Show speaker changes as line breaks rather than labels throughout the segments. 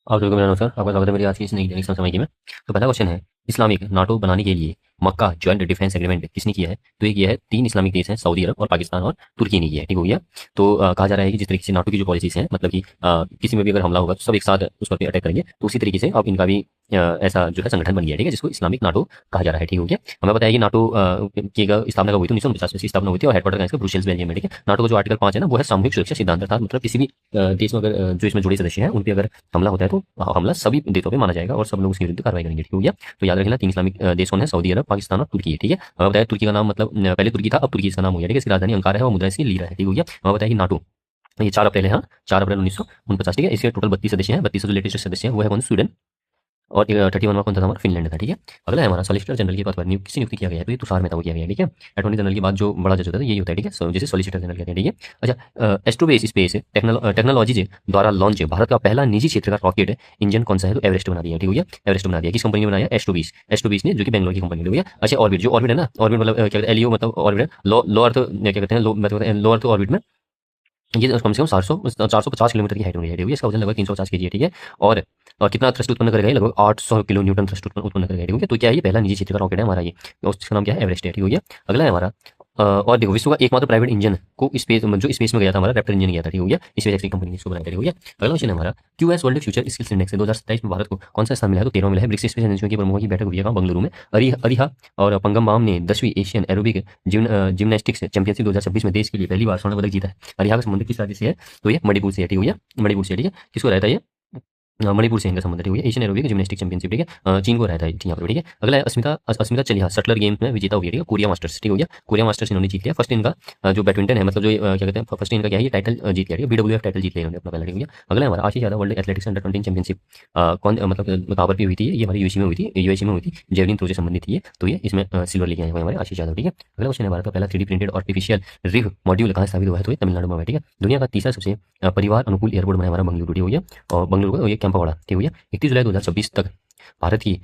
आप सभी को मेरा नमस्कार। आपका स्वागत है मेरी आज की इस नई दैनिक समय की में। तो पहला क्वेश्चन है, इस्लामिक नाटो बनाने के लिए मक्का जॉइंट डिफेंस एग्रीमेंट किसने किया है? तो ये किया है 3 इस्लामिक देश हैं, सऊदी अरब और पाकिस्तान और तुर्की ने किया है। ठीक हो गया। तो कहा जा रहा है कि जिस तरीके से नाटो की जो पॉलिसीज हैं, मतलब कि किसी में भी अगर हमला होगा तो सब एक साथ उस पर अटैक करेंगे, तो उसी तरीके से अब इनका भी ऐसा जो है संगठन बन गया है। ठीक है, जिसको इस्लामिक नाटो कहा जा रहा है। ठीक हो गया। हमें पता है कि नाटो की स्थापना कब हुई थी? 1949 में इसकी स्थापना हुई थी और हेडक्वार्टर इसका ब्रुसेल्स बेल्जियम में। ठीक है, नाटो का जो आर्टिकल 5 है ना, वो है सामूहिक सुरक्षा सिद्धांत, अर्थात मतलब किसी भी देश में अगर जो इसमें जुड़े सदस्य हैं उन पे अगर हमला होता है तो हमला सभी देशों पे माना जाएगा और सब लोग उसके विरुद्ध कार्रवाई करेंगे। ठीक हो गया। तो याद रखना 3 इस्लामिक देश कौन है? सऊदी अरब, पाकिस्तान और तुर्की है। ठीक है, हमें बताया तुर्की का नाम मतलब पहले तुर्की था, अब तुर्की इसका नाम हो गया। ठीक है, इसकी राजधानी अंकारा है और मुद्रा इसकी लीरा है। ठीक हो गया। हमें बताया कि नाटो ये 4 अप्रैल है, हाँ 4 अप्रैल 1949। ठीक है, इसके टोटल 32 सदस्य हैं। 32 जो लेटेस्ट सदस्य हैं वो है कौन? स्वीडन। और 31वां कौन था हमारा? फिनलैंड था। ठीक है, अगला है हमारा सॉलिसिटर जनरल के पद पर किससे नियुक्त किया गया है? तो ये तुषार मेहता को किया गया है। ठीक है, अटॉर्नी जनरल के बाद जो बड़ा जज होता है यही होता है। ठीक है, जिसे सॉलिसिटर जनरल कहते हैं। ठीक है, अच्छा, एस्ट्रोबेस स्पेस टेक्नोलॉजी द्वारा लॉन्च भारत का पहला निजी क्षेत्र का रॉकेट इंजन कौन सा है? तो एवरेस्ट बना दिया। ठीक हो गया, एवरेस्ट बना दिया। किस कंपनी ने बनाया? एस्ट्रोबीस। एस्ट्रोबीस ने, जो कि बेंगलोर की कंपनी ने। हो गया। अच्छा, ऑर्बिट, जो ऑर्बिट है ना, ऑर्बिट मतलब क्या कहते हैं? एलईओ मतलब ऑर्बिट है, लो अर्थ क्या कहते हैं, लो अर्थ ऑर्बिट में ये कम से कम 450 किलोमीटर की हाइट में है। इसका वजन लगभग 350 केजी है। ठीक है, और कितना थ्रस्ट उत्पन्न करेगा? लगभग 800 किलो न्यूटन थ्रस्ट उत्पन्न करेगा। ठीक है, तो क्या है? ये पहला निजी क्षेत्र का रॉकेट है हमारा ये, और उसका नाम क्या है? एवरेस्ट है। ठीक हो गया। अगला है हमारा और देखो, विश्व का एकमात्र प्राइवेट इंजन को स्पेस जो स्पेस में गया था हमारा, रैप्टर इंजन गया था। ठीक हो गया, स्पेस एक्स की कंपनी ने इसको बनाया था। ठीक हो गया। अगला क्वेश्चन है हमारा, QS world future skills index 2027 में भारत को कौन सा स्थान मिला है? तो 13वां मिला है। ब्रिक्स स्पेस एजेंसियों की प्रमुखों की बैठक हुई है बंगलुरु में। अरिहा और पंगम ने 10वीं एशियन एरोबिक जिम्नास्टिक्स चैंपियनशिप 2026 में देश के लिए पहली बार स्वर्ण पदक जीता है। अरिहा का संबंध किस राज्य से है? तो ये मणिपुर से है। ठीक हो गया, मणिपुर से। ठीक है, किसको रहता है ये? मणिपुर से इनका संबंध। ठीक है, एशियन एरोबिक जिम्नास्टिक चैंपियनशिप। ठीक है, चीन को रहता है यहाँ पर। ठीक है, अगला है अस्मिता चलिहा शटलर गेम्स में विजेता हो गई। ठीक है, कोरिया मास्टर्स। ठीक हो गया, कोरिया मास्टर्स इन्होंने जीत लिया। फर्स्ट इनका जो बैडमिंटन है, मतलब जो क्या कहते हैं, फर्स्ट इनका क्या है? ये टाइटल जीत लिया। ठीक है, बीडब्ल्यूएफ टाइटल जीत लिया इन्होंने अपना पहला। ठीक हो गया। अगला है हमारा Ashish Yadav world athletics under 20 championship कौन मतलब कहाँ पर भी हुई थी? ये हमारी यूएसए में हुई थी। यूएसए में हुई थी, जेवलिन थ्रो से संबंधित थी ये। तो ये इसमें सिल्वर लेके आए हुए हमारे आशीष यादव। ठीक है, अगला क्वेश्चन है, भारत का पहला 3D printed artificial rig module कहाँ स्थापित हुआ है? तो ये तमिलनाडु में हुआ है। ठीक है, दुनिया का तीसरा सबसे परिवार अनुकूल एयरपोर्ट बना हमारा बंगलुरु। ठीक हो गया, और बंगलुरु का ये कैंपावाड़ा। ठीक हो गया। 31 जुलाई 2026 तक भारत की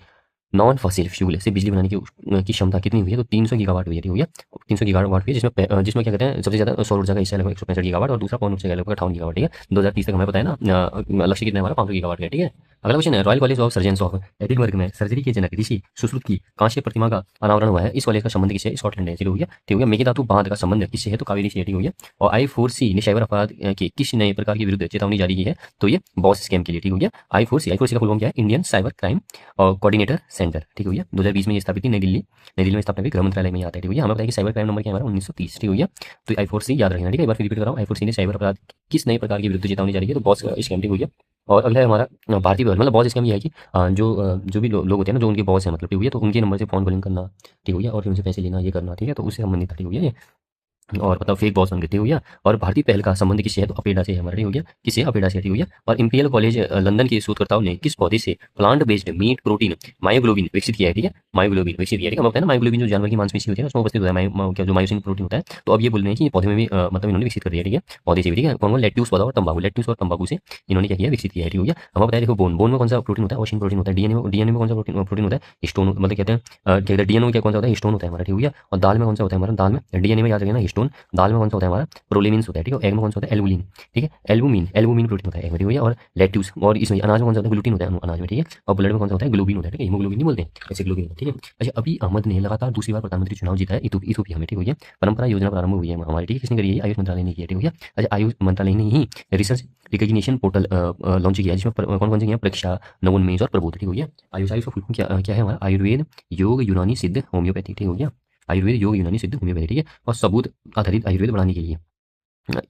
नॉन फॉसिल फ्यूल से बिजली बनाने की क्षमता कितनी हुई है? तो 300 गीगावाट हुई है। ठीक हो गया, 300 गीगावाट हुई है, जिसमें क्या कहते हैं, सबसे ज़्यादा सौर ऊर्जा का हिस्सा है लगभग 165 गीगावाट और दूसरा पवन ऊर्जा का लगभग 58 गीगावाट। ठीक है, 2030 तक हमें पता है ना लक्ष्य कितना है हमारा? 500 गीगावाट का है। ठीक है, अगला क्वेश्चन है, royal college of surgeons of Edinburgh में सर्जरी के जनक ऋषि सुश्रुत की कांस्य प्रतिमा का अनावरण हुआ है। इस कॉलेज का संबंध किससे है? स्कॉटलैंड है। ठीक हो गया। ठीक हो गया, मेघधातु बांध का संबंध किससे है? तो कावेरी से है। ठीक हो गया, और I4C ने साइबर अपराध के किस नए प्रकार के विरुद्ध चेतावनी जारी की है? तो ये बॉस स्कैम के लिए। ठीक हो गया, I4C का फुल फॉर्म क्या है? इंडियन साइबर क्राइम और कोऑर्डिनेटर सेंटर। ठीक हो गया, 2020 में ये स्थापित थी नई दिल्ली में स्थापना हुई, गृह मंत्रालय में आता है। ठीक हो गया, हमें बताया कि साइबर क्राइम नंबर क्या है हमारा? 1930। ठीक हो गया, तो I4C याद रखना। ठीक है, एक बार फिर रिपीट कर रहा हूँ, I4C ने साइबर अपराध किस नए प्रकार के विरुद्ध चेतावनी जारी की है? तो बॉस स्कैम। ठीक हो गया, और अगला है हमारा भारतीय मतलब बॉस स्कैम ये है कि जो भी लोग होते हैं ना, जो उनके बॉस हैं मतलब। ठीक हो गया, तो उनके नंबर से फोन कॉलिंग करना। ठीक हो गया, और फिर उनसे पैसे लेना, ये करना। ठीक है, तो उससे संबंधित था। ठीक हो गया ये, और मतलब फेक बॉस बन गए। ठीक हो गया, और भारतीय पहल का संबंध किससे है? तो अपेडा से है हमारा। ठीक हो गया, किससे? अपेडा से। ठीक हो गया, और इंपीरियल कॉलेज लंदन के शोधकर्ताओं ने किस पौधे से plant based meat protein myoglobin विकसित किया है? ठीक है, मायोग्लोबिन विकसित किया है। ठीक है, हम बताया ना मायोग्लोबिन जो जानवर की मांसपेशी होती है ना, उसमें उपस्थित होता है क्या जो मायोसिन प्रोटीन होता है। तो अब ये बोल रहे हैं कि ये पौधे में भी मतलब इन्होंने विकसित कर दिया। ठीक है, पौधे से भी। ठीक है, कौन कौन? लेट्यूस पौधा और तंबाकू, लेट्यूस और तंबाकू से इन्होंने क्या किया? विकसित किया है। ठीक हो गया, हमें बताया देखो, बोन में कौन सा प्रोटीन होता है? ओशिन प्रोटीन होता है। डीएनए में कौन सा प्रोटीन होता है? हिस्टोन, मतलब कहते हैं क्या कहते हैं, डीएनए में क्या कौन सा होता है? हिस्टोन होता है हमारा। ठीक हो गया, और दाल में कौन सा होता है हमारा? दाल में डीएनए में याद रखना हिस्टोन, दाल में कौन सा होता है हमारा? प्रोलेमिन्स होता है। ठीक है, एग में कौन सा होता है? एल्बुलिन। ठीक है, एल्बुमिन प्रोटीन होता है एग में। ठीक है, और लेट्यूस, और इसमें अनाज में कौन सा होता है? ग्लूटीन होता है अनाज में। ठीक है, और ब्लड में कौन सा होता है? ग्लोबिन होता है। ठीक है, हीमोग्लोबिन नहीं बोलते हैं, ऐसे ग्लोबिन। ठीक है, अच्छा, अभी अहमद ने लगातार दूसरी बार प्रधानमंत्री चुनाव जीता है इथोपिया में। ठीक हो गया, परंपरा योजना प्रारंभ हुई है हमारी। ठीक है, किसने करी है? आयुष मंत्रालय ने किया। ठीक हो गया, अच्छा, आयुष मंत्रालय ने ही रिसर्च रिकग्निशन पोर्टल लॉन्च किया है, जिसमें कौन कौन से किया? परीक्षा, नवोन्मेष और प्रबोध। ठीक हो गया, आयुष का फुल फॉर्म क्या है हमारा? आयुर्वेद योग यूनानी सिद्ध होम्योपैथी। ठीक हो गया, आयुर्वेद योग यूनानी सिद्ध होम्योपैथी। ठीक है, और सबूत आधारित आयुर्वेद बढ़ाने के लिए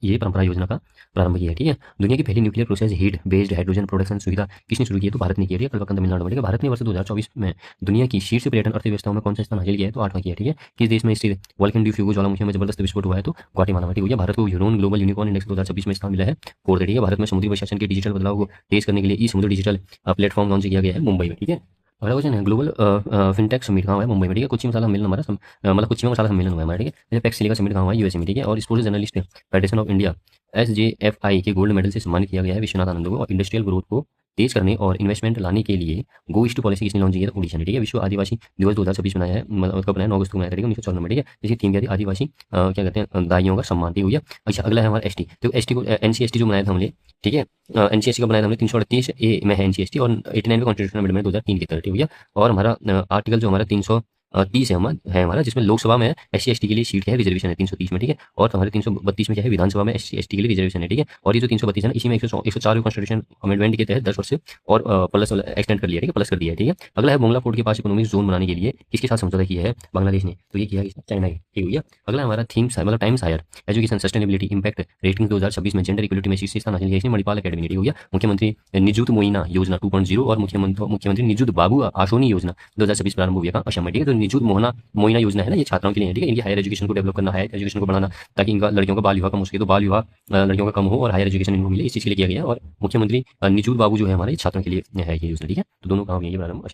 ये परंपरा योजना का प्रारंभ किया है। ठीक है, दुनिया की पहली nuclear process heat based hydrogen production सुविधा किसने शुरू की है? तो भारत ने की है। कलकत्ता तमिलनाडु में। ठीक है, भारत ने वर्ष 2024 में दुनिया की शीर्ष पर्यटन अर्थव्यवस्थाओं में कौन सा स्थान हासिल किया है? तो 8वां किया है। ठीक है, किस देश में स्थित वोल्केनो डी फ्यूगो ज्वालामुखी में जबरदस्त विस्फोट हुआ है? तो ग्वाटेमाला में। ठीक हो गया, भारत को यूरोन ग्लोबल यूनिकॉर्न इंडेक्स 2026 में स्थान मिला है 4th। ठीक है, भारत में समुद्री प्रशासन के डिजिटल बदलाव को तेज करने के लिए ई समुद्र डिजिटल प्लेटफॉर्म लॉन्च किया गया है मुंबई में। ठीक है, अगला क्वेश्चन है, ग्लोबल फिनटेक समिट कहाँ हुआ है? मुंबई में। ठीक है, कुछ मसाला सम्मेलन हमारा मतलब कुछ मसाला सम्मेलन हुआ है हमारा। ठीक है, जैसे पैक्सिलिका समिट कहाँ हुआ है? यूएसए में। ठीक है, और sports journalist federation of India SJFI के गोल्ड मेडल से सम्मानित किया गया है विश्वनाथ आनंद को, और इंडस्ट्रियल ग्रोथ को तेज करने और इन्वेस्टमेंट लाने के लिए गो ईस्ट पॉलिसी किसने लॉन्च की है? तो उड़ीसा ने, ठीक है। विश्व आदिवासी दिवस 2026 मनाया है, मतलब कब मनाया? 9 अगस्त को मनाया था, ठीक है, 1954 में, ठीक है। जिसकी थीम क्या थी? आदिवासी क्या कहते हैं, दाइयों का सम्मान, ठीक हो गया। अच्छा, अगला है हमारा एसटी। तो एसटी को एनसीएसटी जो बनाया था हमने, ठीक है, एनसीएसटी का बनाया था हमने 338 ए में है एनसीएसटी, और 89 कॉन्स्टिट्यूशनल अमेंडमेंट 2003 के तहत, ठीक हो गया। और हमारा आर्टिकल जो हमारा 330 है हमारा, जिसमें लोकसभा में एससी एसटी के लिए सीट है, रिजर्वेशन है 330 में, ठीक है। और हमारे 332 में क्या है? विधानसभा में एससी एसटी के लिए रिजर्वेशन है, ठीक है। और ये जो 332 है ना, इसी में 104 कॉन्स्टिट्यूशन अमेंडमेंट के तहत 10 वर्ष से और प्लस एक्सटेंड कर लिया, ठीक है, प्लस कर दिया है, ठीक है। अगला है मोंगला फोर्ट के पास इकोनॉमिक जोन बनाने के लिए किसके साथ समझौता किया है? बांग्लादेश ने। तो ये किया है चाइना के, ठीक हो गया। अगला हमारा थीम्स है, मतलब Times Higher Education Sustainability Impact Rating 2026 में जेंडर इक्वलिटी में शीर्ष स्थान हासिल किया इसने मणिपाल अकेडमी ने, ठीक हो गया। मुख्यमंत्री निजुत मोइना योजना 2.0 और मुख्यमंत्री निजुत बाबू आशोनी योजना 2026 प्रारंभ हुआ असम में, ठीक है। तो निजुत मोइना योजना है ना, ये छात्राओं के लिए है, ठीक है। इनकी हायर एजुकेशन को डेवलप करना, हायर एजुकेशन को बढ़ाना, ताकि इनका लड़कियों का बाल विवाह कम हो सके, तो बाल विवाह लड़कियों का कम हो और हायर एजुकेशन इनको मिले, इस चीज़ के लिए किया गया है। और मुख्यमंत्री निजुत बाबू जो है हमारे छात्रों के लिए है ये योजना, ठीक है। तो दोनों काम ये प्रारंभ